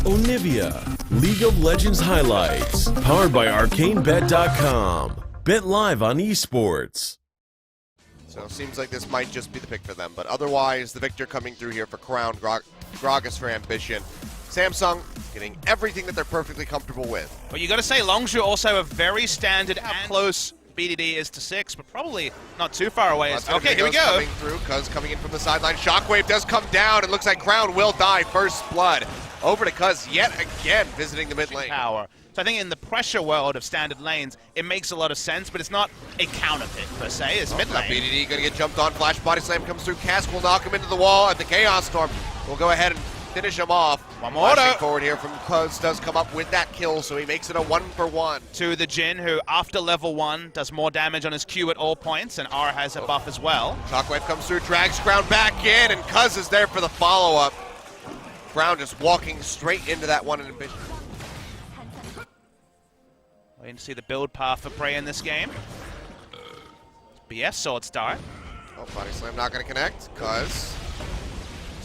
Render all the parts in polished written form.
Onivia, League of Legends highlights, powered by ArcaneBet.com. Bet live on esports. So it seems like this might just be the pick for them, but otherwise the victor coming through here for Crown, Gragas for Ambition. Samsung getting everything that they're perfectly comfortable with. But you got to say, Longzhu also a very standard how close BDD is to 6, but probably not too far away. Okay, here we go. Coming through, Cuz coming in from the sideline. Shockwave does come down. It looks like Crown will die. First blood over to Cuz yet again, visiting the mid lane. Power. So I think in the pressure world of standard lanes, it makes a lot of sense, but it's not a counter pick per se. It's mid lane. BDD gonna get jumped on. Flash body slam comes through. Cask will knock him into the wall, and the Chaos Storm will go ahead and finish him off. One more forward here from Cuz does come up with that kill, so he makes it a 1-for-1. To the Jhin, who after level 1 does more damage on his Q at all points, and R has a buff as well. Shockwave comes through, drags Crown back in, and Cuz is there for the follow-up. Crown just walking straight into that one in Ambition. Waiting to see the build path for Prey in this game. BS Sword Star. Oh, body slam not going to connect. Cuz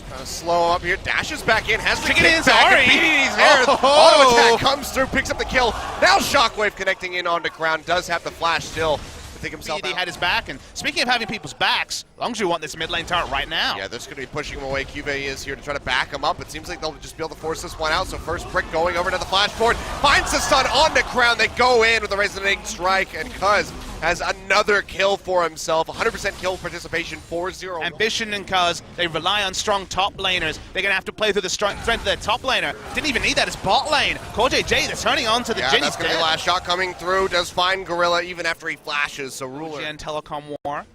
trying to slow up here. Dashes back in, has the kick back. BDD's there. Auto attack comes through, picks up the kill. Now Shockwave connecting in onto Crown. Does have the flash still to take himself BDD out. had his back, and speaking of having people's backs, Longzhu want this mid lane turret right now. Yeah, they're just going to be pushing him away. Cube is here to try to back him up. It seems like they'll just be able to force this one out. So first Brick going over to the flash board. Finds the stun onto Crown. They go in with the resonating strike, and Cuz has another kill for himself. 100% kill participation, 4-0. Ambition and Cuz, they rely on strong top laners. They're going to have to play through the strength of their top laner. Didn't even need that as bot lane. JJ, they're turning on to the Jhin. That's going to be the last shot coming through. Does find Gorilla even after he flashes, so Ruler. And Telecom War.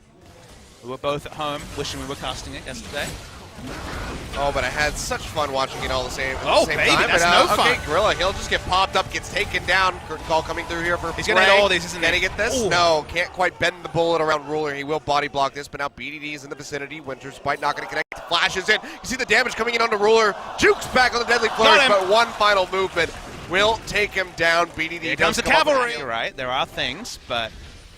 We were both at home wishing we were casting it yesterday. Oh, but I had such fun watching it all the same, oh, same baby, time. that's no fun. Okay, Gorilla, he'll just get popped up, gets taken down. Curtain call coming through here for He's going to hit all these, isn't he? Can he get this? Ooh. No, can't quite bend the bullet around Ruler. He will body block this, but now BDD is in the vicinity. Winter's Bite not going to connect. Flashes in. You see the damage coming in onto Ruler. Jukes back on the Deadly Flourish, but one final movement will take him down. BDD Here comes the cavalry. You're right, there are things, but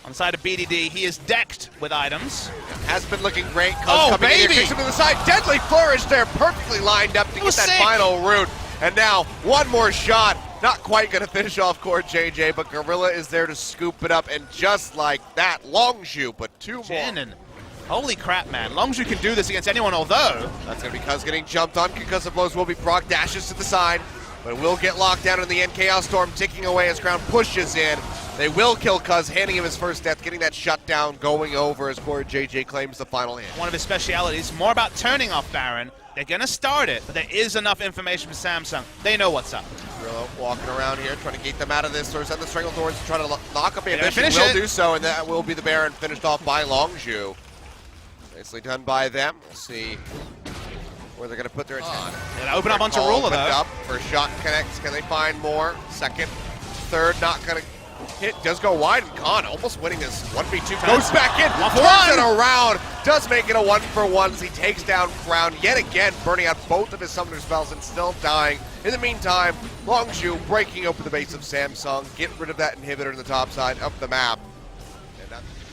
on the side of BDD, he is decked with items. Has been looking great. Cuz oh, coming baby! In here, kicks him to the side. Deadly Flourish there, perfectly lined up to get that final root. And now, one more shot. Not quite going to finish off Core JJ, but Gorilla is there to scoop it up. And just like that, Longzhu, but two more. And holy crap, man. Longzhu can do this against anyone, although that's going to be Cuz getting jumped on. Concussive blows will be proc. Dashes to the side, but will get locked down in the end. Chaos Storm ticking away as Crown pushes in. They will kill Cuz, handing him his first death, getting that shutdown going over as Core JJ claims the final hit. One of his specialities, more about turning off Baron. They're going to start it, but there is enough information for Samsung. They know what's up. Grillo walking around here, trying to gate them out of this. Throws out the Strangle Doors to try to knock up Ambition. Will do so, and that will be the Baron finished off by Longzhu. Nicely done by them. We'll see where they're going to put their attention. They're open up onto Ruler, though. Up. First shot connects. Can they find more? Second, third, not going to hit. Does go wide, and Khan almost winning this 1v2. Goes back in, turns it around. Does make it a 1-for-1 as he takes down Crown yet again, burning out both of his summoner spells and still dying. In the meantime, Longzhu breaking open the base of Samsung. Get rid of that inhibitor in the top side of the map.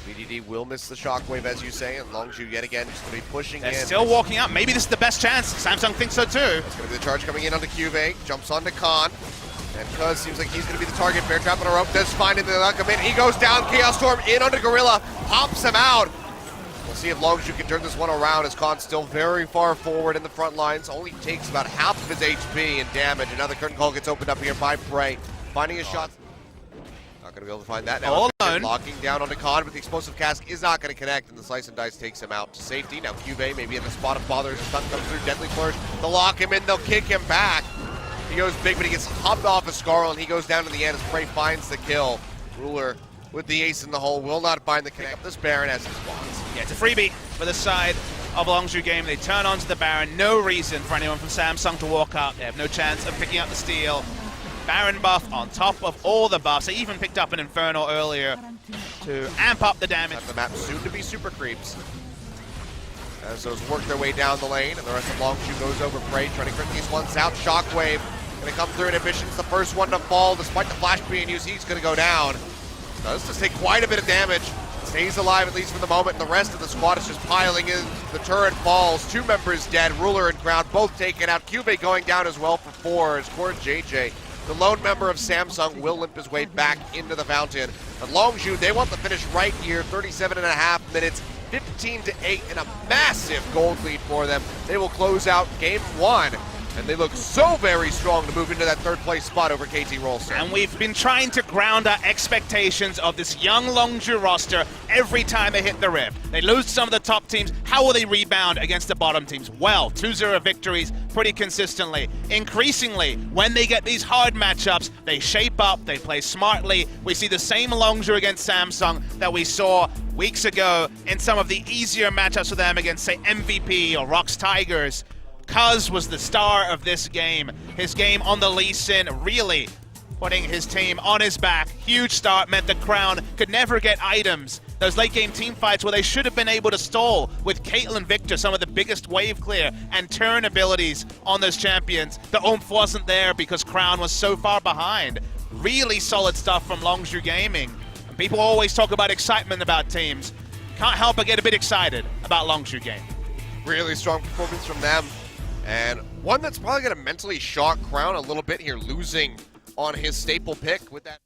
BDD will miss the shockwave, as you say, and Longzhu yet again just going to be pushing in. Still walking up. Maybe this is the best chance. Samsung thinks so too. It's going to be the charge coming in onto Cuvée. Jumps onto Khan. And Cuz seems like he's going to be the target. Bear trap on a rope. Does find him. They lock him in. He goes down. Chaos Storm in onto Gorilla. Pops him out. We'll see if Longzhu can turn this one around as Khan's still very far forward in the front lines. Only takes about half of his HP and damage. Another curtain call gets opened up here by Prey. Finding his shot. Not going to be able to find that now. All alone. Locking down onto Khan, but the explosive cask is not going to connect, and the slice and dice takes him out to safety. Now Cuvée maybe in the spot of bother as the stun comes through. Deadly Flourish. They'll lock him in. They'll kick him back. He goes big, but he gets hopped off a Scarl, and he goes down to the end as Prey finds the kill. Ruler with the ace in the hole will not find the connect. This Baron has his spawns. Yeah, it's a freebie for the side of Longzhu game. They turn onto the Baron. No reason for anyone from Samsung to walk up. They have no chance of picking up the steal. Baron buff on top of all the buffs. They even picked up an Infernal earlier to amp up the damage. The map soon to be super creeps. As those work their way down the lane, and the rest of Longzhu goes over Prey, trying to crit these ones out. Shockwave gonna come through, and Ambition's the first one to fall. Despite the flash being used, he's gonna go down. Does just take quite a bit of damage. stays alive at least for the moment, and the rest of the squad is just piling in. The turret falls, 2 members dead, Ruler and Crown both taken out. Cube going down as well for 4 as Core JJ, the lone member of Samsung, will limp his way back into the fountain. But Longzhu, they want the finish right here, 37.5 minutes, 15-8, and a massive gold lead for them. They will close out game 1. And they look so very strong to move into that 3rd place spot over KT Rolster. And we've been trying to ground our expectations of this young Longzhu roster every time they hit the Rift. They lose some of the top teams. How will they rebound against the bottom teams? Well, 2-0 victories pretty consistently. Increasingly, when they get these hard matchups, they shape up, they play smartly. We see the same Longzhu against Samsung that we saw weeks ago in some of the easier matchups for them against, say, MVP or Rocks Tigers. Cuz was the star of this game. His game on the Lee Sin, really putting his team on his back. Huge start meant the Crown could never get items. Those late game team fights where they should have been able to stall with Caitlyn Victor, some of the biggest wave clear and turn abilities on those champions. The oomph wasn't there because Crown was so far behind. Really solid stuff from Longzhu Gaming. And people always talk about excitement about teams. Can't help but get a bit excited about Longzhu Gaming. Really strong performance from them. And one that's probably going to mentally shock Crown a little bit here, losing on his staple pick with that.